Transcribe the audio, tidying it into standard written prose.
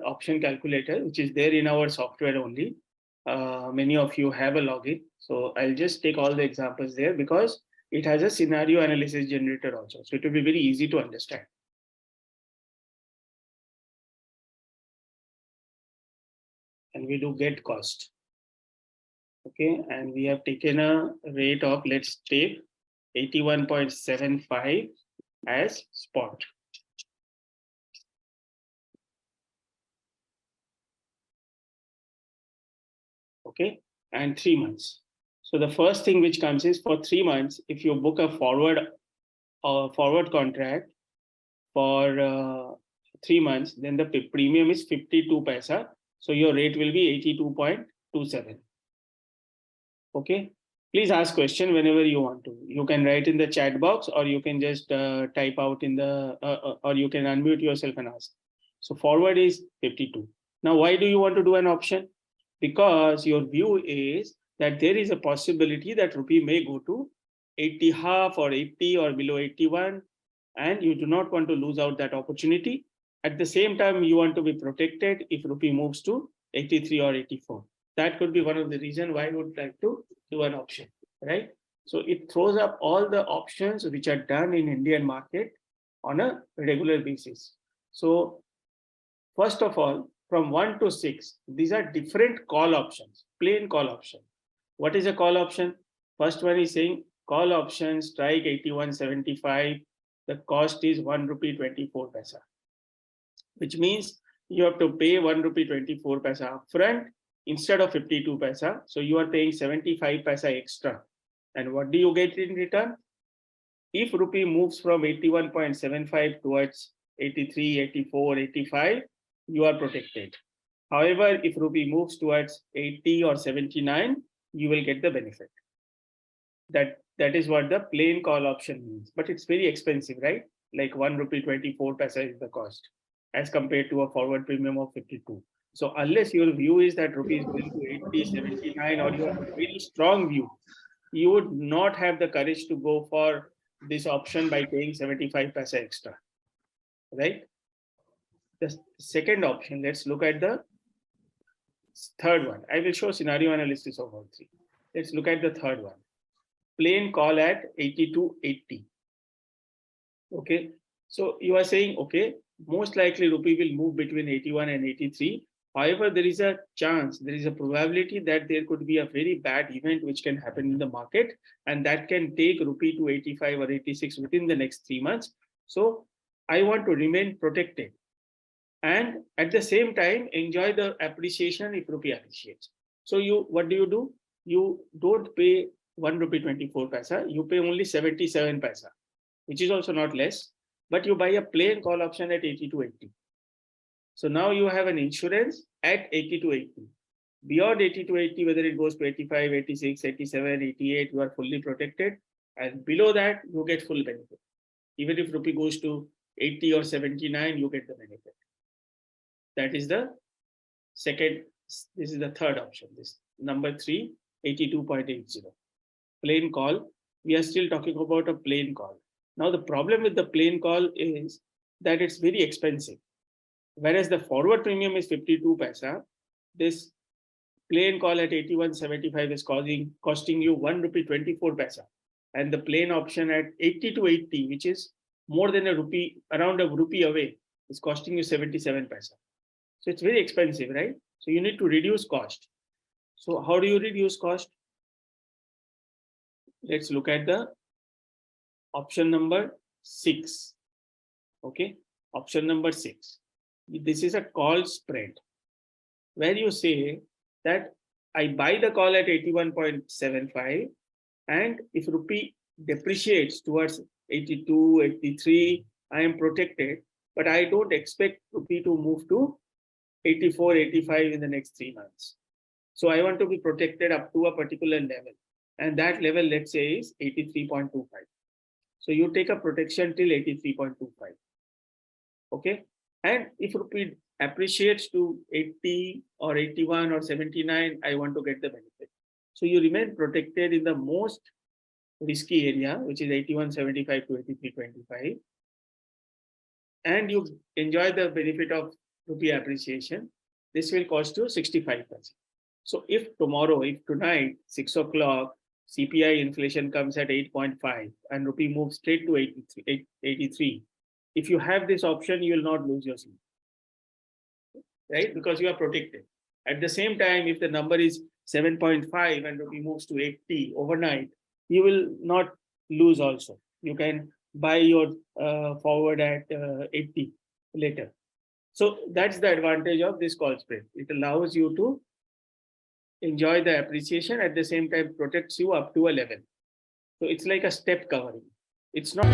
option calculator, which is there in our software only. Many of you have a login. So I'll just take all the examples there because it has a scenario analysis generator also. So it will be very easy to understand. And we do get cost. Okay, and we have taken a rate of, let's take 81.75 as spot. Okay, and 3 months. So the first thing which comes is for 3 months, if you book a forward contract for 3 months, then the premium is 52 paisa. So your rate will be 82.27. Okay, please ask question whenever you want to. You can write in the chat box, or you can just type out in the, or you can unmute yourself and ask. So forward is 52. Now, why do you want to do an option? Because your view is that there is a possibility that rupee may go to 80 half or 80 or below 81, and you do not want to lose out that opportunity. At the same time, you want to be protected if rupee moves to 83 or 84. That could be one of the reasons why I would like to do an option, right? So it throws up all the options which are done in Indian market on a regular basis. So first of all, from 1 to 6, these are different call options, plain call option. What is a call option? First one is saying call option strike 81.75. The cost is 1 rupee 24 paisa, which means you have to pay 1 rupee 24 paisa upfront instead of 52 paisa. So you are paying 75 paisa extra. And what do you get in return? If rupee moves from 81.75 towards 83, 84, 85, you are protected. However, if rupee moves towards 80 or 79, you will get the benefit. That is what the plain call option means. But it's very expensive, right? Like 1 rupee 24 paisa is the cost as compared to a forward premium of 52. So unless your view is that rupee is going to 80, 79, or you have a very strong view, you would not have the courage to go for this option by paying 75 paisa extra, right? The second option, let's look at the third one. I will show scenario analysis of all three. Let's look at the third one. Plain call at 82.80. Okay, so you are saying, okay, most likely rupee will move between 81 and 83. However, there is a chance, there is a probability that there could be a very bad event which can happen in the market, and that can take rupee to 85 or 86 within the next 3 months. So I want to remain protected and at the same time enjoy the appreciation if rupee appreciates. So what do? You don't pay 1 rupee 24 paisa, you pay only 77 paisa, which is also not less, but you buy a plain call option at 82.80. So now you have an insurance at 82.80. Beyond 82.80, whether it goes to 85, 86, 87, 88, you are fully protected. And below that, you get full benefit. Even if rupee goes to 80 or 79, you get the benefit. That is the second. This is the third option. This number 3, 82.80. Plain call. We are still talking about a plain call. Now, the problem with the plain call is that it's very expensive. Whereas the forward premium is 52 paisa, this plain call at 81.75 is costing you 1 rupee 24 paisa. And the plain option at 80 which is more than a rupee, around a rupee away, is costing you 77 paisa. So it's very expensive, right? So you need to reduce cost. So how do you reduce cost? Let's look at the option number 6. Okay, option number 6. This is a call spread where you say that I buy the call at 81.75, and if rupee depreciates towards 82, 83, I am protected, but I don't expect rupee to move to 84, 85 in the next 3 months. So I want to be protected up to a particular level, and that level, let's say, is 83.25. So you take a protection till 83.25. Okay, and if rupee appreciates to 80 or 81 or 79, I want to get the benefit. So you remain protected in the most risky area, which is 81.75 to 83.25, and you enjoy the benefit of rupee appreciation, this will cost you 65%. So if tomorrow, if tonight, 6 o'clock, CPI inflation comes at 8.5 and rupee moves straight to 83, if you have this option, you will not lose your sleep, right? Because you are protected. At the same time, if the number is 7.5 and rupee moves to 80 overnight, you will not lose also. You can buy your forward at 80 later. So that's the advantage of this call spread. It allows you to enjoy the appreciation, at the same time protects you up to a level. So it's like a step covering. It's not